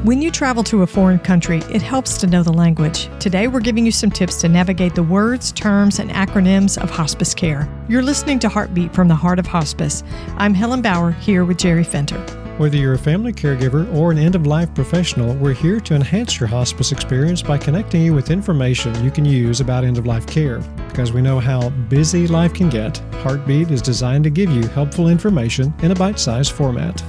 When you travel to a foreign country, it helps to know the language. Today, we're giving you some tips to navigate the words, terms, and acronyms of hospice care. You're listening to Heartbeat from the Heart of Hospice. I'm Helen Bauer, here with Jerry Fenter. Whether you're a family caregiver or an end-of-life professional, we're here to enhance your hospice experience by connecting you with information you can use about end-of-life care. Because we know how busy life can get, Heartbeat is designed to give you helpful information in a bite-sized format.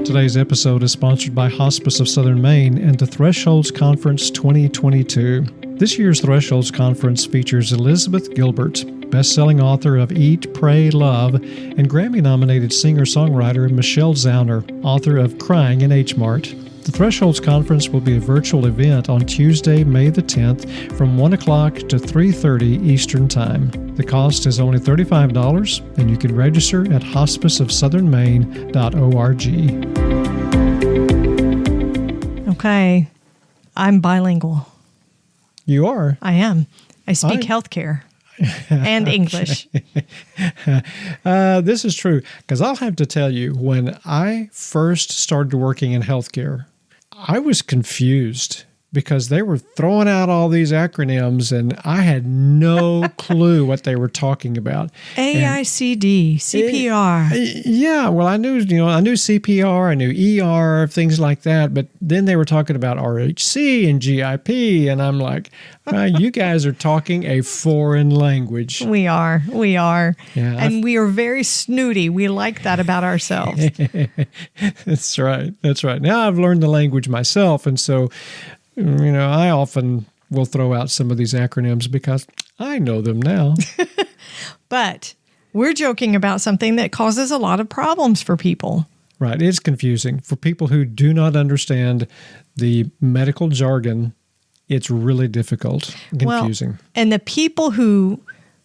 Today's episode is sponsored by Hospice of Southern Maine and the Thresholds Conference 2022. This year's Thresholds Conference features Elizabeth Gilbert, best-selling author of Eat, Pray, Love, and Grammy-nominated singer-songwriter Michelle Zauner, author of Crying in H-Mart. The Thresholds Conference will be a virtual event on Tuesday, May the 10th from 1 o'clock to 3:30 Eastern Time. The cost is only $35, and you can register at hospiceofsouthernmaine.org. Okay, I'm bilingual. You are? I am. I speak healthcare and English. This is true, because I'll have to tell you, when I first started working in healthcare, I was confused because they were throwing out all these acronyms and I had no clue what they were talking about. AICD, CPR. Yeah, well, I knew CPR, I knew ER, things like that, but then they were talking about RHC and GIP, and I'm like, you guys are talking a foreign language. We are. Yeah, and we are very snooty. We like that about ourselves. That's right. Now I've learned the language myself, and so I often will throw out some of these acronyms because I know them now. But we're joking about something that causes a lot of problems for people. Right. It's confusing. For people who do not understand the medical jargon, it's really difficult and confusing. Well, and the people who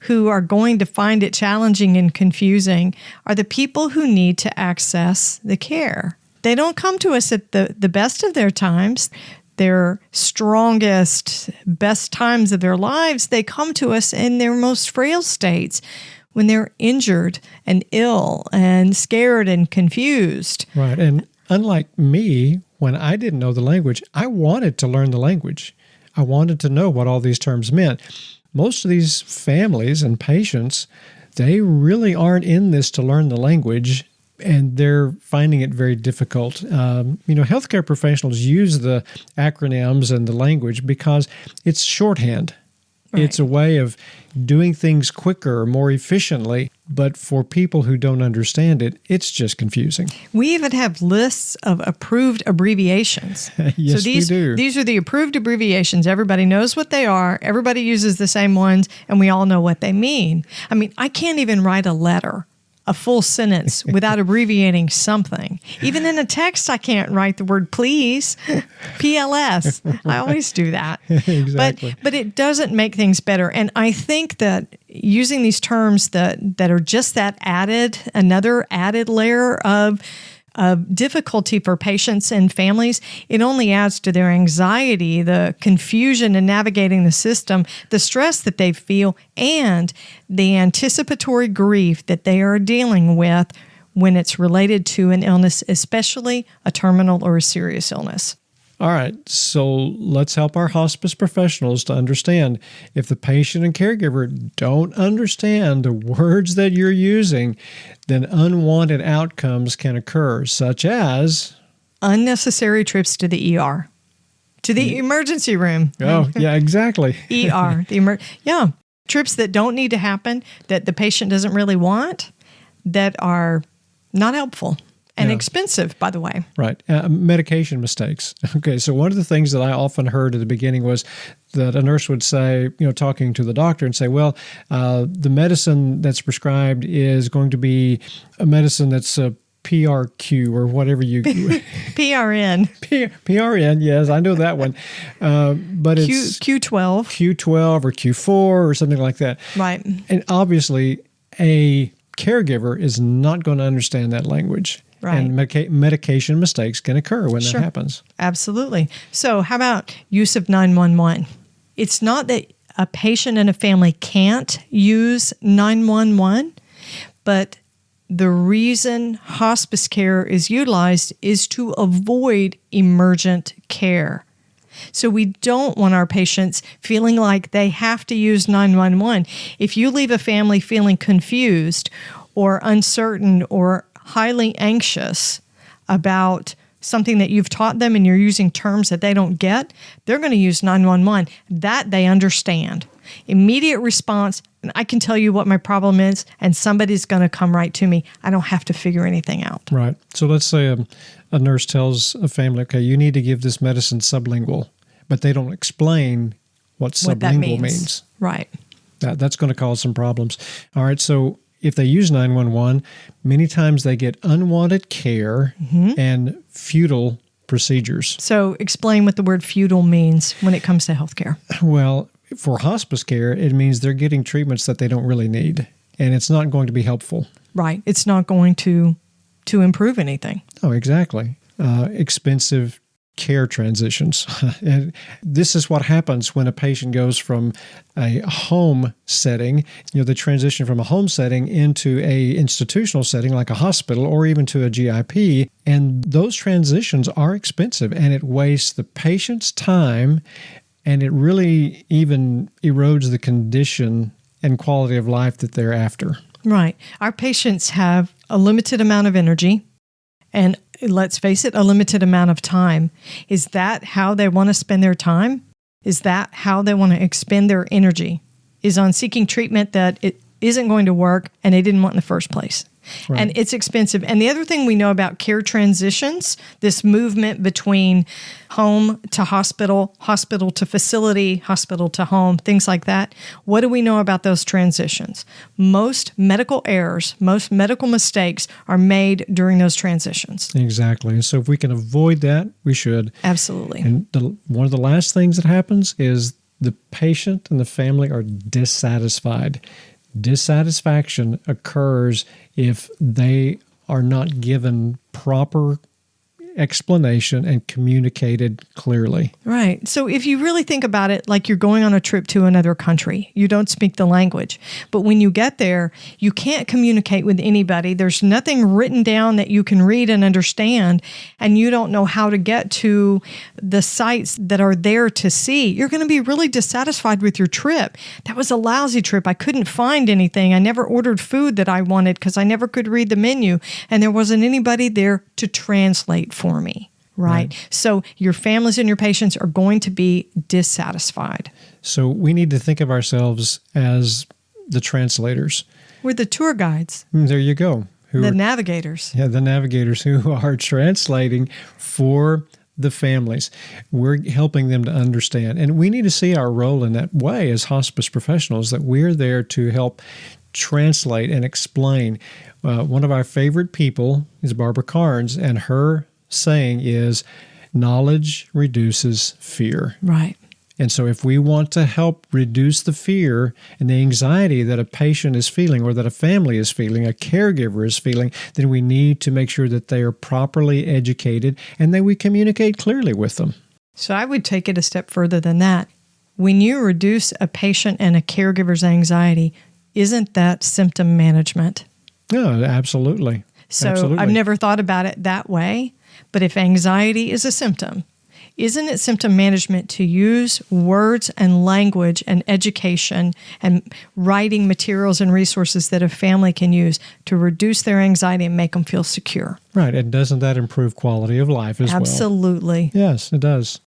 are going to find it challenging and confusing are the people who need to access the care. They don't come to us at the best of their times. Their strongest, best times of their lives, they come to us in their most frail states when they're injured and ill and scared and confused. Right. And unlike me, when I didn't know the language, I wanted to learn the language. I wanted to know what all these terms meant. Most of these families and patients, they really aren't in this to learn the language, and they're finding it very difficult. Healthcare professionals use the acronyms and the language because it's shorthand. Right. It's a way of doing things quicker, more efficiently. But for people who don't understand it, it's just confusing. We even have lists of approved abbreviations. Yes, we do. These are the approved abbreviations. Everybody knows what they are. Everybody uses the same ones, and we all know what they mean. I mean, I can't even write a letter, a full sentence, without abbreviating something. Even in a text, I can't write the word please, PLS. Right. I always do that. Exactly. But it doesn't make things better. And I think that using these terms that are just another added layer of difficulty for patients and families, it only adds to their anxiety, the confusion in navigating the system, the stress that they feel, and the anticipatory grief that they are dealing with when it's related to an illness, especially a terminal or a serious illness. All right, so let's help our hospice professionals to understand. If the patient and caregiver don't understand the words that you're using, then unwanted outcomes can occur, such as unnecessary trips to the ER, to the emergency room. Oh, yeah, exactly. ER, trips that don't need to happen, that the patient doesn't really want, that are not helpful. And expensive, by the way. Right. Medication mistakes. Okay, so one of the things that I often heard at the beginning was that a nurse would say, talking to the doctor and say, well, the medicine that's prescribed is going to be a medicine that's a PRQ or whatever you... PRN. PRN, yes, I know that one. But it's... Q12. Q12 or Q4 or something like that. Right. And obviously, a caregiver is not going to understand that language. Right. And medication mistakes can occur when that happens. Absolutely. So how about use of 911? It's not that a patient and a family can't use 911, but the reason hospice care is utilized is to avoid emergent care. So we don't want our patients feeling like they have to use 911. If you leave a family feeling confused or uncertain or highly anxious about something that you've taught them and you're using terms that they don't get, they're going to use 911. That they understand. Immediate response, and I can tell you what my problem is, and somebody's going to come right to me. I don't have to figure anything out. Right. So let's say a nurse tells a family, okay, you need to give this medicine sublingual, but they don't explain what sublingual means. Right. That's going to cause some problems. All right. So if they use 911, many times they get unwanted care and futile procedures. So explain what the word futile means when it comes to healthcare. Well, for hospice care, it means they're getting treatments that they don't really need, and it's not going to be helpful. Right. It's not going to improve anything. Oh, exactly. Expensive care transitions. And this is what happens when a patient goes from a home setting, they transition from a home setting into a institutional setting like a hospital or even to a GIP. And those transitions are expensive, and it wastes the patient's time, and it really even erodes the condition and quality of life that they're after. Right. Our patients have a limited amount of energy, and let's face it, a limited amount of time. Is that how they want to spend their time? Is that how they want to expend their energy? Is on seeking treatment that it isn't going to work and they didn't want in the first place? Right. And it's expensive. And the other thing we know about care transitions, this movement between home to hospital, hospital to facility, hospital to home, things like that. What do we know about those transitions? Most medical errors, most medical mistakes are made during those transitions. Exactly. So if we can avoid that, we should. Absolutely. And one of the last things that happens is the patient and the family are dissatisfied. Dissatisfaction occurs if they are not given proper explanation and communicated clearly. Right. So if you really think about it, like you're going on a trip to another country, you don't speak the language. But when you get there, you can't communicate with anybody. There's nothing written down that you can read and understand, and you don't know how to get to the sites that are there to see. You're going to be really dissatisfied with your trip. That was a lousy trip. I couldn't find anything. I never ordered food that I wanted because I never could read the menu, and there wasn't anybody there to translate for me, right? So your families and your patients are going to be dissatisfied. So we need to think of ourselves as the translators. We're the tour guides. There you go. The navigators. Yeah, the navigators who are translating for the families. We're helping them to understand. And we need to see our role in that way as hospice professionals, that we're there to help translate and explain. One of our favorite people is Barbara Carnes, and her saying is, knowledge reduces fear. Right. And so if we want to help reduce the fear and the anxiety that a patient is feeling or that a family is feeling, a caregiver is feeling, then we need to make sure that they are properly educated and that we communicate clearly with them. So I would take it a step further than that. When you reduce a patient and a caregiver's anxiety, isn't that symptom management? No, absolutely. So Absolutely. I've never thought about it that way, but if anxiety is a symptom, isn't it symptom management to use words and language and education and writing materials and resources that a family can use to reduce their anxiety and make them feel secure? Right. And doesn't that improve quality of life as well? Absolutely. Yes, it does.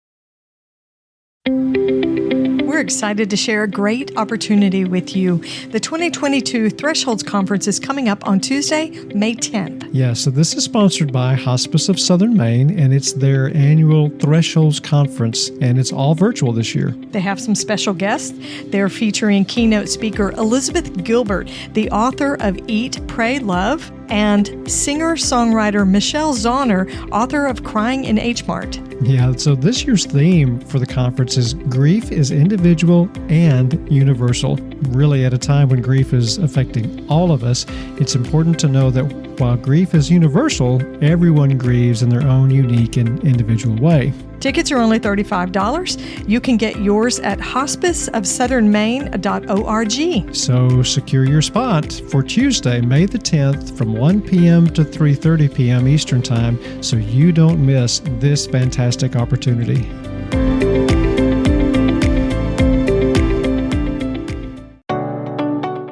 We're excited to share a great opportunity with you. The 2022 Thresholds Conference is coming up on Tuesday, May 10th. Yeah, so this is sponsored by Hospice of Southern Maine, and it's their annual Thresholds Conference, and it's all virtual this year. They have some special guests. They're featuring keynote speaker Elizabeth Gilbert, the author of Eat, Pray, Love, and singer-songwriter Michelle Zahner, author of Crying in H-Mart. Yeah, so this year's theme for the conference is Grief is Individual and Universal. Really, at a time when grief is affecting all of us, it's important to know that while grief is universal, everyone grieves in their own unique and individual way. Tickets are only $35. You can get yours at hospiceofsouthernmaine.org. So secure your spot for Tuesday, May the 10th from 1 p.m. to 3:30 p.m. Eastern Time so you don't miss this fantastic opportunity.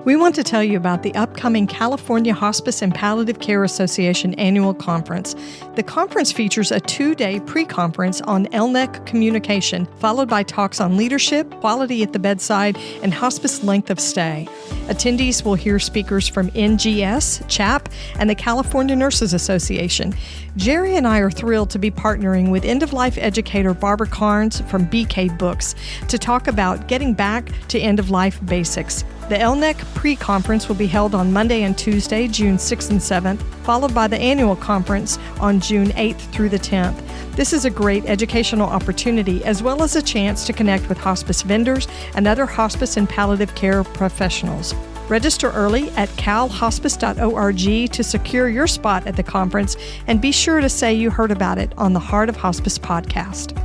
We want to tell you about the upcoming California Hospice and Palliative Care Association annual conference. The conference features a 2-day pre-conference on LNEC communication, followed by talks on leadership, quality at the bedside, and hospice length of stay. Attendees will hear speakers from NGS, CHAP, and the California Nurses Association. Jerry and I are thrilled to be partnering with end-of-life educator Barbara Carnes from BK Books to talk about getting back to end-of-life basics. The LNEC pre-conference will be held on Monday and Tuesday, June 6th and 7th, followed by the annual conference on June 8th through the 10th. This is a great educational opportunity as well as a chance to connect with hospice vendors and other hospice and palliative care professionals. Register early at calhospice.org to secure your spot at the conference, and be sure to say you heard about it on the Heart of Hospice podcast.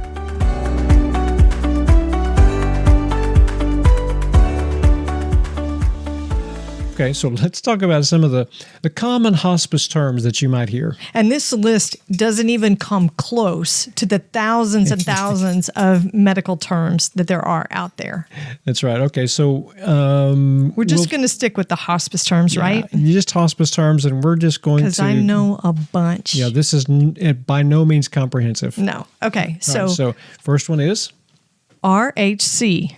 Okay, so let's talk about some of the common hospice terms that you might hear. And this list doesn't even come close to the thousands and thousands of medical terms that there are out there. That's right. Okay, so we're just going to stick with the hospice terms, right? Just hospice terms, and we're just going to... Because I know a bunch. Yeah, this is by no means comprehensive. No. Okay, so first one is... RHC.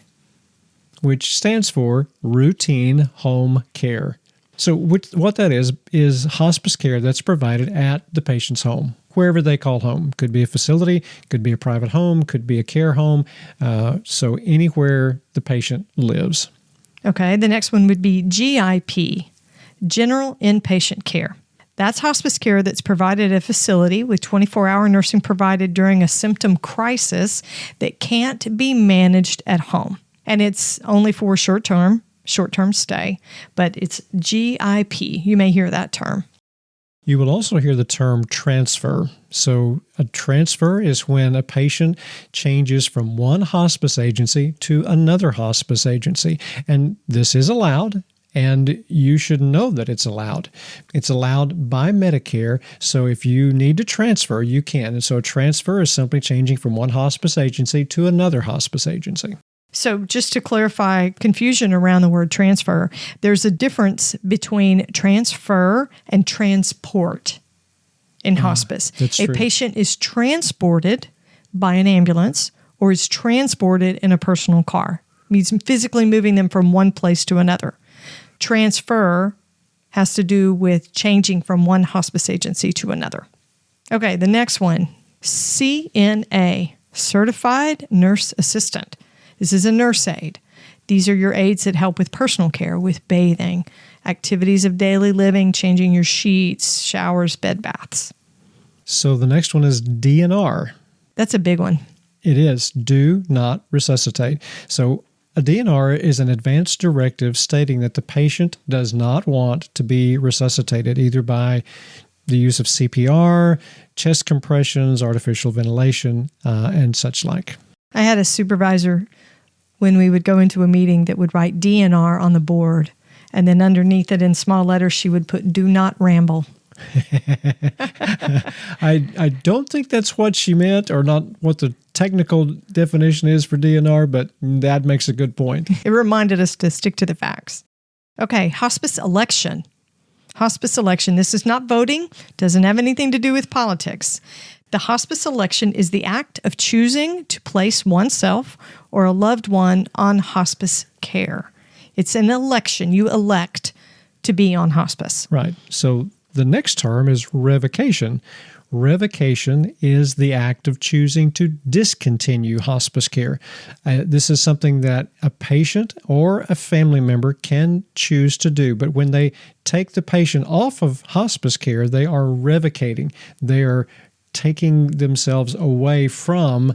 Which stands for routine home care. So what that is hospice care that's provided at the patient's home, wherever they call home. Could be a facility, could be a private home, could be a care home, so anywhere the patient lives. Okay, the next one would be GIP, General Inpatient Care. That's hospice care that's provided at a facility with 24-hour nursing provided during a symptom crisis that can't be managed at home. And it's only for short-term stay, but it's GIP. You may hear that term. You will also hear the term transfer. So a transfer is when a patient changes from one hospice agency to another hospice agency. And this is allowed, and you should know that it's allowed. It's allowed by Medicare, so if you need to transfer, you can. And so a transfer is simply changing from one hospice agency to another hospice agency. So just to clarify confusion around the word transfer, there's a difference between transfer and transport in hospice. That's true. A patient is transported by an ambulance or is transported in a personal car. It means physically moving them from one place to another. Transfer has to do with changing from one hospice agency to another. Okay, the next one, CNA, Certified Nurse Assistant. This is a nurse aide. These are your aides that help with personal care, with bathing, activities of daily living, changing your sheets, showers, bed baths. So the next one is DNR. That's a big one. It is, do not resuscitate. So a DNR is an advance directive stating that the patient does not want to be resuscitated either by the use of CPR, chest compressions, artificial ventilation, and such like. I had a supervisor when we would go into a meeting that would write DNR on the board, and then underneath it in small letters she would put "do not ramble." I don't think that's what she meant, or not what the technical definition is for DNR, but that makes a good point. It reminded us to stick to the facts. Okay, hospice election. Hospice election. This is not voting, doesn't have anything to do with politics. The hospice election is the act of choosing to place oneself or a loved one on hospice care. It's an election. You elect to be on hospice. Right. So the next term is revocation. Revocation is the act of choosing to discontinue hospice care. This is something that a patient or a family member can choose to do. But when they take the patient off of hospice care, they are revocating. They are taking themselves away from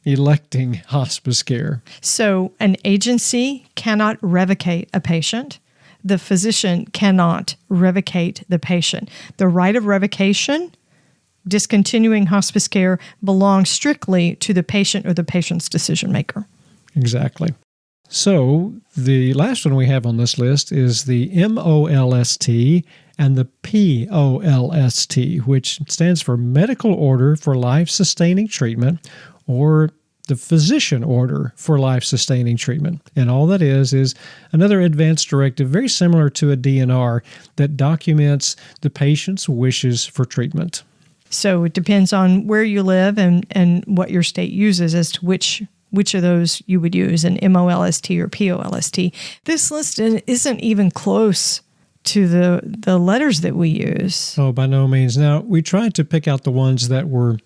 electing hospice care. So an agency cannot revocate a patient. The physician cannot revocate the patient. The right of revocation Discontinuing hospice care belongs strictly to the patient or the patient's decision maker. Exactly. So the last one we have on this list is the MOLST and the POLST, which stands for Medical Order for Life-Sustaining Treatment, or the Physician Order for Life-Sustaining Treatment. And all that is another advance directive very similar to a DNR that documents the patient's wishes for treatment. So it depends on where you live and what your state uses as to which of those you would use, an MOLST or POLST. This list isn't even close to the letters that we use. Oh, by no means. Now, we tried to pick out the ones that were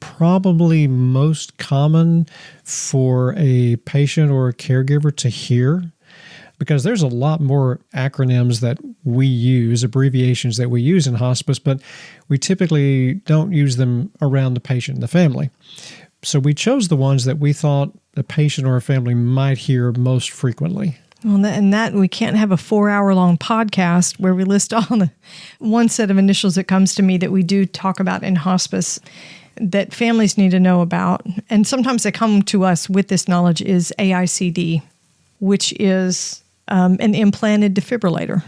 probably most common for a patient or a caregiver to hear, because there's a lot more acronyms that we use, abbreviations that we use in hospice, but we typically don't use them around the patient and the family. So we chose the ones that we thought a patient or a family might hear most frequently. Well, and that we can't have a 4-hour-long podcast where we list all the one set of initials that comes to me that we do talk about in hospice that families need to know about. And sometimes they come to us with this knowledge is AICD, which is an implanted defibrillator.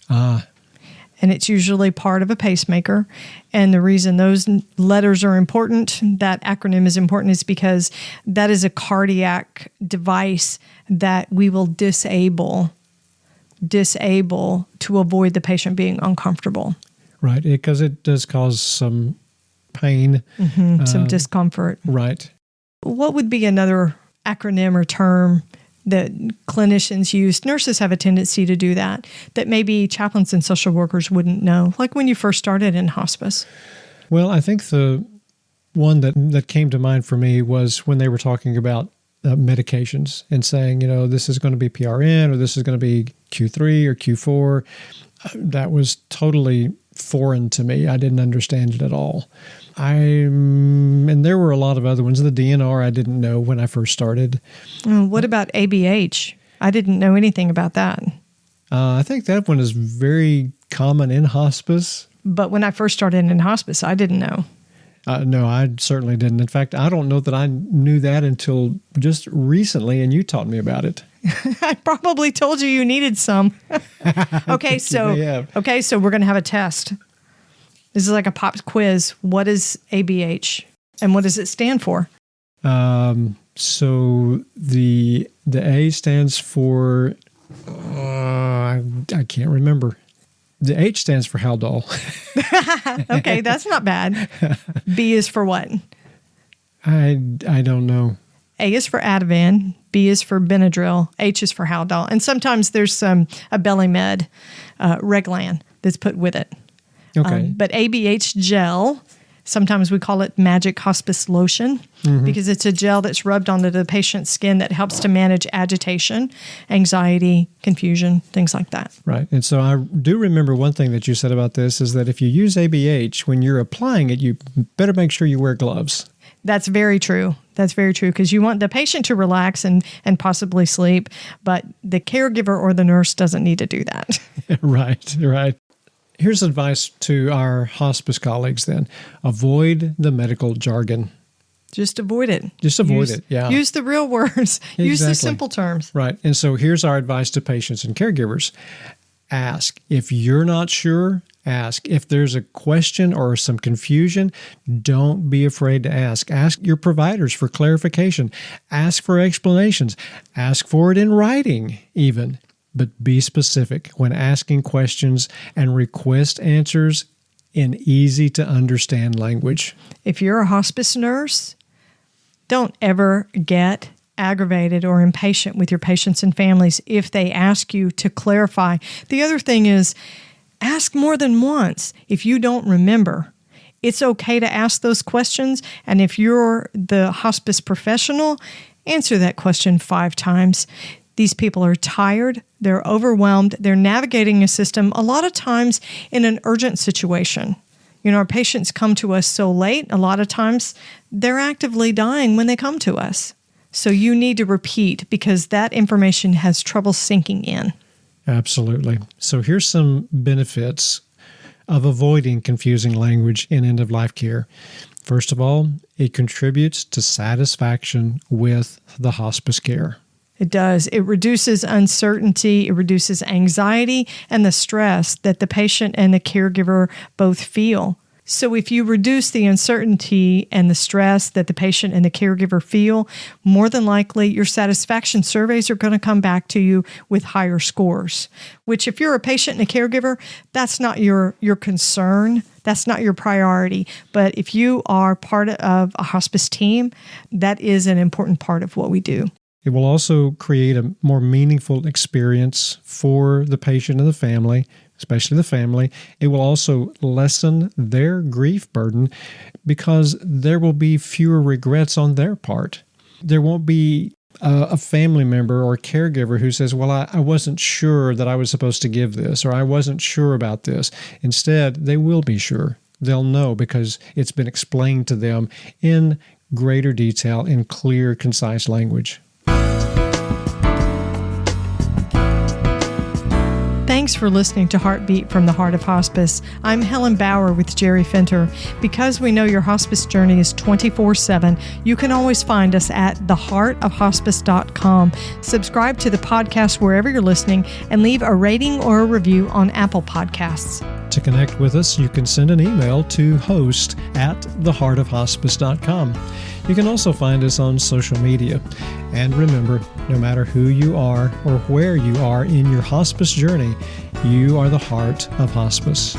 And it's usually part of a pacemaker. And the reason those letters are important, that acronym is important, is because that is a cardiac device that we will disable to avoid the patient being uncomfortable. Right, because it does cause some pain. Some discomfort. Right. What would be another acronym or term that clinicians use? Nurses have a tendency to do that maybe chaplains and social workers wouldn't know, like when you first started in hospice. Well, I think the one that came to mind for me was when they were talking about medications and saying, this is going to be PRN or this is going to be Q3 or Q4. That was totally foreign to me. I didn't understand it at all. And there were a lot of other ones. The DNR I didn't know when I first started. What about ABH? I didn't know anything about that. I think that one is very common in hospice. But when I first started in hospice, I didn't know. No, I certainly didn't. In fact, I don't know that I knew that until just recently, and you taught me about it. I probably told you needed some. Okay, so we're going to have a test. This is like a pop quiz. What is ABH, and what does it stand for? So the A stands for I can't remember. The H stands for Haldol. Okay, that's not bad. B is for what? I don't know. A is for Ativan, B is for Benadryl, H is for Haldol, and sometimes there's a belly med, Reglan, that's put with it. Okay. But ABH gel, sometimes we call it magic hospice lotion, because it's a gel that's rubbed onto the patient's skin that helps to manage agitation, anxiety, confusion, things like that. Right. And so I do remember one thing that you said about this is that if you use ABH, when you're applying it, you better make sure you wear gloves. That's very true. That's very true, because you want the patient to relax and possibly sleep, but the caregiver or the nurse doesn't need to do that. Right. Here's advice to our hospice colleagues then. Avoid the medical jargon. Just avoid it. Yeah. Use the real words. Exactly. Use the simple terms. Right. And so here's our advice to patients and caregivers. Ask. If you're not sure, ask. If there's a question or some confusion, don't be afraid to ask. Ask your providers for clarification. Ask for explanations. Ask for it in writing even. But be specific when asking questions and request answers in easy-to-understand language. If you're a hospice nurse, don't ever get aggravated or impatient with your patients and families if they ask you to clarify. The other thing is, ask more than once if you don't remember. It's okay to ask those questions, and if you're the hospice professional, answer that question 5 times. These people are tired, they're overwhelmed, they're navigating a system a lot of times in an urgent situation. Our patients come to us so late, a lot of times they're actively dying when they come to us. So you need to repeat, because that information has trouble sinking in. Absolutely. So here's some benefits of avoiding confusing language in end-of-life care. First of all, it contributes to satisfaction with the hospice care. It does. It reduces uncertainty, it reduces anxiety and the stress that the patient and the caregiver both feel. So if you reduce the uncertainty and the stress that the patient and the caregiver feel, more than likely your satisfaction surveys are going to come back to you with higher scores, which if you're a patient and a caregiver, that's not your concern. That's not your priority. But if you are part of a hospice team, that is an important part of what we do. It will also create a more meaningful experience for the patient and the family, especially the family. It will also lessen their grief burden because there will be fewer regrets on their part. There won't be a family member or caregiver who says, well, I wasn't sure that I was supposed to give this, or I wasn't sure about this. Instead, they will be sure. They'll know because it's been explained to them in greater detail, in clear, concise language. Thanks for listening to Heartbeat from the Heart of Hospice. I'm Helen Bauer with Jerry Finter. Because we know your hospice journey is 24/7, you can always find us at theheartofhospice.com. Subscribe to the podcast wherever you're listening and leave a rating or a review on Apple Podcasts. To connect with us, you can send an email to host@theheartofhospice.com. You can also find us on social media. And remember, no matter who you are or where you are in your hospice journey, you are the heart of hospice.